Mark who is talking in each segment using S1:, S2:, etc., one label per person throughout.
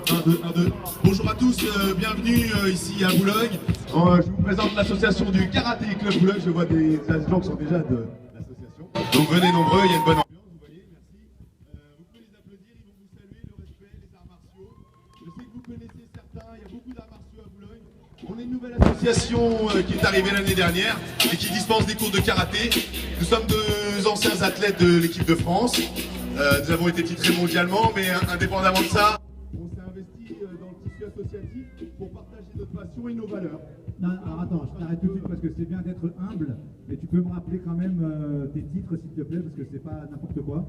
S1: Un, deux. Bonjour à tous, bienvenue ici à Boulogne. Je vous présente l'association du Karaté Club Boulogne. Je vois des gens qui sont déjà de l'association. Donc venez nombreux, il y a une bonne ambiance, vous voyez, merci. Vous pouvez les applaudir, ils vont vous saluer, le respect, les arts martiaux. Je sais que vous connaissez certains, il y a beaucoup d'arts martiaux à Boulogne. On est une nouvelle association qui est arrivée l'année dernière et qui dispense des cours de karaté. Nous sommes deux anciens athlètes de l'équipe de France. Nous avons été titrés mondialement, mais indépendamment de ça, on s'est investi dans le tissu associatif pour partager notre passion et nos valeurs.
S2: Non, alors attends, je t'arrête tout de suite parce que c'est bien d'être humble, mais tu peux me rappeler quand même tes titres s'il te plaît, parce que c'est pas n'importe quoi.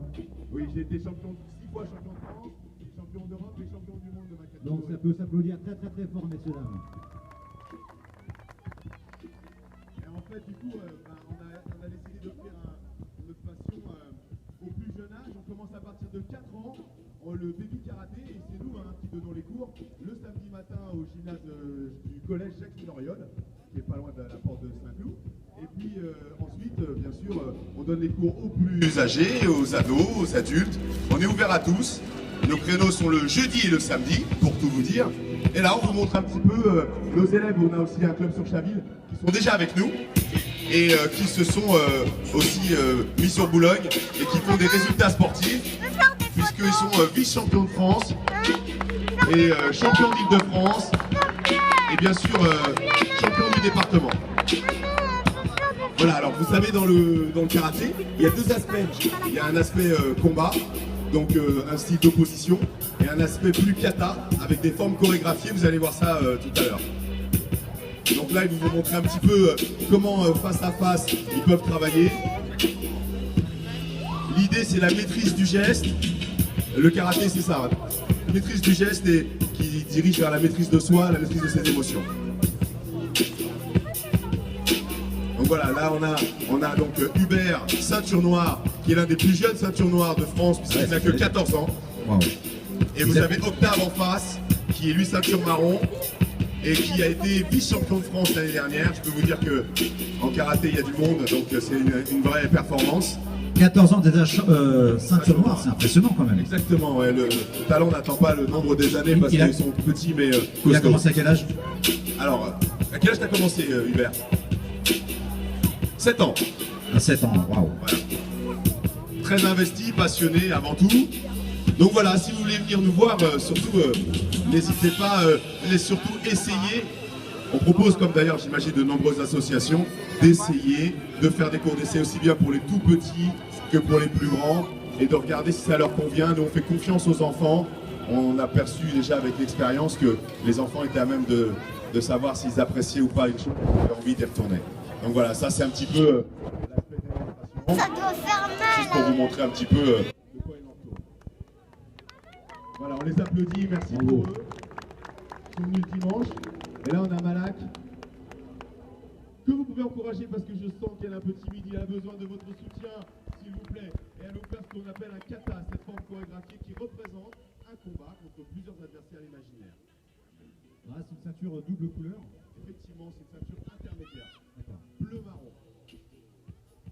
S1: Oui, j'ai été champion 6 fois champion de France, champion d'Europe et champion du monde de ma catégorie.
S2: Donc ça peut s'applaudir très très très fort, messieurs dames.
S1: Et en fait, du coup, on a décidé d'offrir notre passion au plus jeune âge. On commence à partir de 4 ans, le baby karaté, et c'est nous qui donnons les cours le samedi matin au gymnase du collège Jacques Minoriol, qui est pas loin de la porte de Saint-Cloud. Et puis ensuite, bien sûr, on donne les cours aux plus âgés, aux ados, aux adultes. On est ouvert à tous. Nos créneaux sont le jeudi et le samedi, pour tout vous dire. Et là, on vous montre un petit peu nos élèves. On a aussi un club sur Chaville qui sont déjà avec nous et qui se sont aussi mis sur Boulogne et qui font des résultats sportifs, puisqu'ils sont vice-champions de France et champions d'Île-de-France et bien sûr champions du département. Voilà, alors vous savez, dans le karaté, il y a deux aspects. Il y a un aspect combat, donc un style d'opposition, et un aspect plus kata, avec des formes chorégraphiées. Vous allez voir ça tout à l'heure. Donc là, ils vont vous montrer un petit peu comment face à face, ils peuvent travailler. L'idée, c'est la maîtrise du geste. Le karaté, c'est ça. Maîtrise du geste et qui dirige vers la maîtrise de soi, la maîtrise de ses émotions. Donc voilà, là on a donc Hubert, ceinture noire, qui est l'un des plus jeunes ceintures noires de France, puisqu'il n'a que 14 ans. Wow. Et vous avez Octave en face, qui est lui ceinture marron, et qui a été vice-champion de France l'année dernière. Je peux vous dire que en karaté, il y a du monde, donc c'est une vraie performance.
S2: 14 ans déjà ceinture noire, c'est impressionnant quand même.
S1: Exactement, ouais, le talent n'attend pas le nombre des années parce qu'ils sont petits, mais
S2: il a commencé à quel âge?
S1: Alors, à quel âge t'as commencé, Hubert? 7 ans.
S2: À 7 ans, waouh.
S1: Voilà. Très investi, passionné avant tout. Donc voilà, si vous voulez venir nous voir, surtout n'hésitez pas, surtout essayez. On propose, comme d'ailleurs j'imagine de nombreuses associations, d'essayer de faire des cours d'essai aussi bien pour les tout petits que pour les plus grands et de regarder si ça leur convient. Nous on fait confiance aux enfants. On a perçu déjà avec l'expérience que les enfants étaient à même de savoir s'ils appréciaient ou pas une chose et avaient envie d'y retourner. Donc voilà, ça c'est un petit peu l'aspect démonstration.
S3: Ça doit faire mal.
S1: Juste pour vous montrer un petit peu de quoi il en retourne. Voilà, on les applaudit, merci pour eux. Ils sont venus le dimanche. Et là on a Malak, que vous pouvez encourager parce que je sens qu'elle est un peu timide, il a besoin de votre soutien, s'il vous plaît. Et elle nous fait ce qu'on appelle un kata, cette forme chorégraphique qui représente un combat contre plusieurs adversaires imaginaires.
S2: Ah, c'est une ceinture double couleur?
S1: Effectivement, c'est une ceinture intermédiaire. Bleu-marron.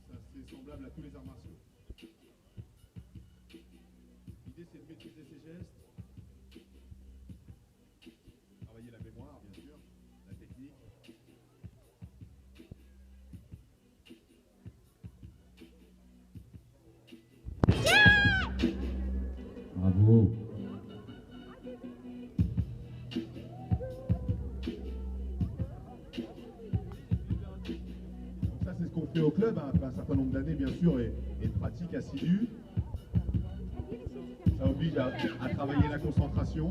S1: Ça, c'est semblable à tous les arts martiaux. L'idée, c'est de maîtriser ses gestes. Travailler la mémoire, bien sûr, la technique.
S2: Bravo.
S1: Qu'on fait au club après un certain nombre d'années bien sûr et de pratique assidue. Ça oblige à travailler la concentration.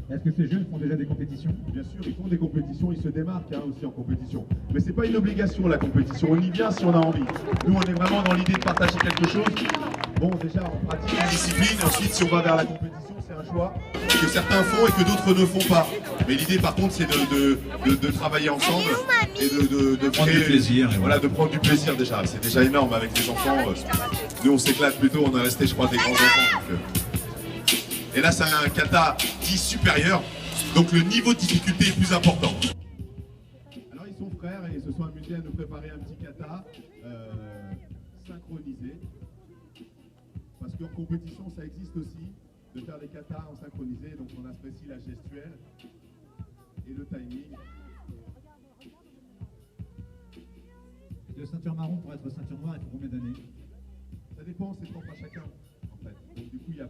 S2: Est-ce que ces jeunes font déjà des compétitions?
S1: Bien sûr, ils font des compétitions, ils se démarquent aussi en compétition. Mais c'est pas une obligation la compétition, on y vient si on a envie. Nous on est vraiment dans l'idée de partager quelque chose. Bon déjà on pratique la discipline, ensuite si on va vers la compétition c'est un choix que certains font et que d'autres ne font pas. Mais l'idée par contre c'est de travailler ensemble et de
S2: prendre du plaisir.
S1: Voilà, de prendre du plaisir déjà, c'est déjà énorme avec les enfants. Nous on s'éclate plutôt, on est resté je crois des grands enfants. Et là c'est un kata dit supérieur,
S3: Donc le niveau de difficulté est plus important.
S1: Alors ils sont frères et ils se sont amusés à nous préparer un petit kata synchronisé. Parce qu'en compétition, ça existe aussi, de faire des katas en synchronisé. Donc on apprécie la gestuelle et le timing.
S2: De ceinture marron pour être ceinture noire, il faut combien d'années?
S1: Ça dépend, c'est propre à chacun, en fait. Donc du coup, il n'y a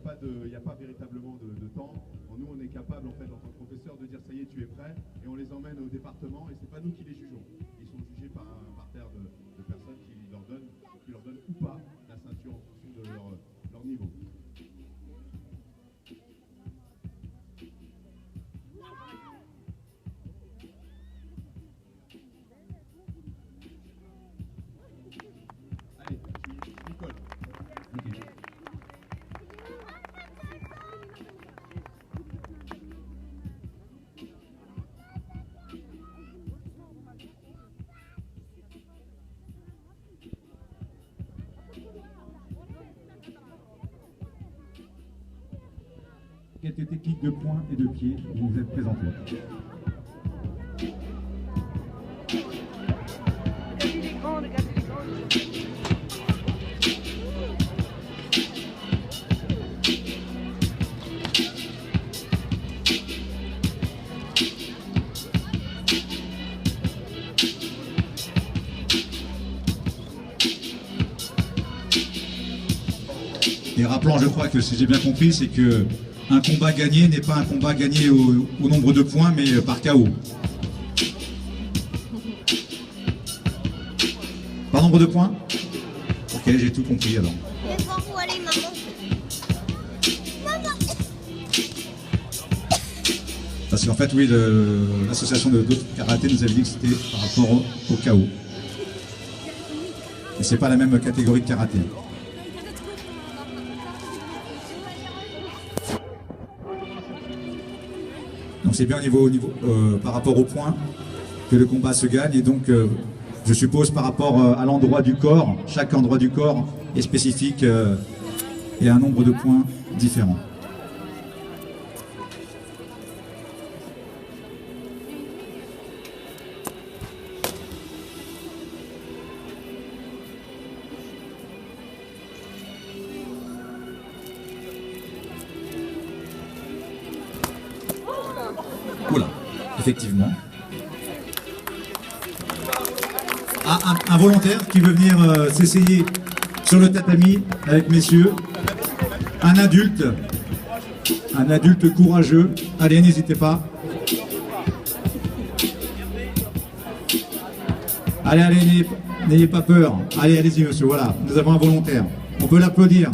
S1: pas véritablement de temps. Nous, on est capable, en fait, en tant que professeur, de dire ça y est, tu es prêt, et on les emmène au département, et c'est pas nous qui les jugeons. Ils sont jugés par terre de personnes qui leur donnent ou pas la ceinture en fonction de leur niveau. Allez, Nicole.
S2: Okay. Quelques techniques de poing et de pied vous vous êtes présentés. Et rappelant, je crois que si j'ai bien compris, c'est que un combat gagné n'est pas un combat gagné au nombre de points, mais par KO. Par nombre de points? Ok, j'ai tout compris alors.
S4: Mais voir où aller, maman? Maman!
S2: Parce qu'en fait, oui, l'association de karaté nous avait dit que c'était par rapport au KO. Et c'est pas la même catégorie de karaté. Donc c'est bien au niveau par rapport au point que le combat se gagne, et donc je suppose par rapport à l'endroit du corps, chaque endroit du corps est spécifique et a un nombre de points différents. Voilà, effectivement. Ah, un volontaire qui veut venir s'essayer sur le tatami avec messieurs. Un adulte courageux. Allez, n'hésitez pas. Allez, n'ayez pas peur. Allez, allez-y, monsieur. Voilà, nous avons un volontaire. On peut l'applaudir.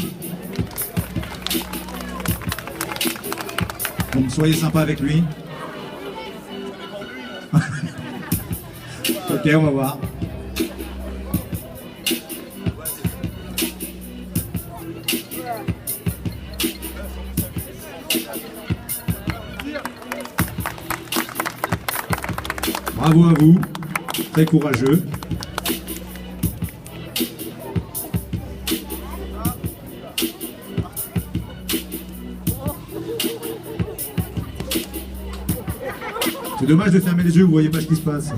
S2: Donc, soyez sympa avec lui. Ok, on va voir. Bravo à vous, très courageux. C'est dommage de fermer les yeux, vous voyez pas ce qui se passe.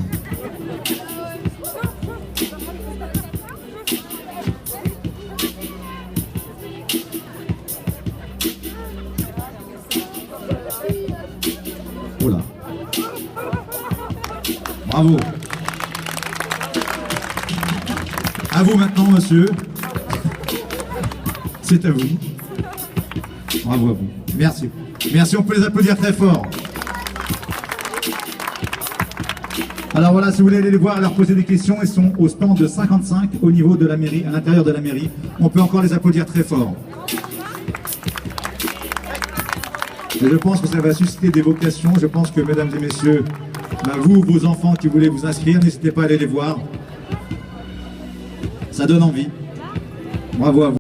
S2: Voilà. Bravo. À vous maintenant, monsieur. C'est à vous. Bravo à vous. Merci. Merci, on peut les applaudir très fort. Alors voilà, si vous voulez aller les voir et leur poser des questions, ils sont au stand de 55 au niveau de la mairie, à l'intérieur de la mairie. On peut encore les applaudir très fort. Et je pense que ça va susciter des vocations. Je pense que, mesdames et messieurs, vous, vos enfants qui voulez vous inscrire, n'hésitez pas à aller les voir. Ça donne envie. Bravo à vous.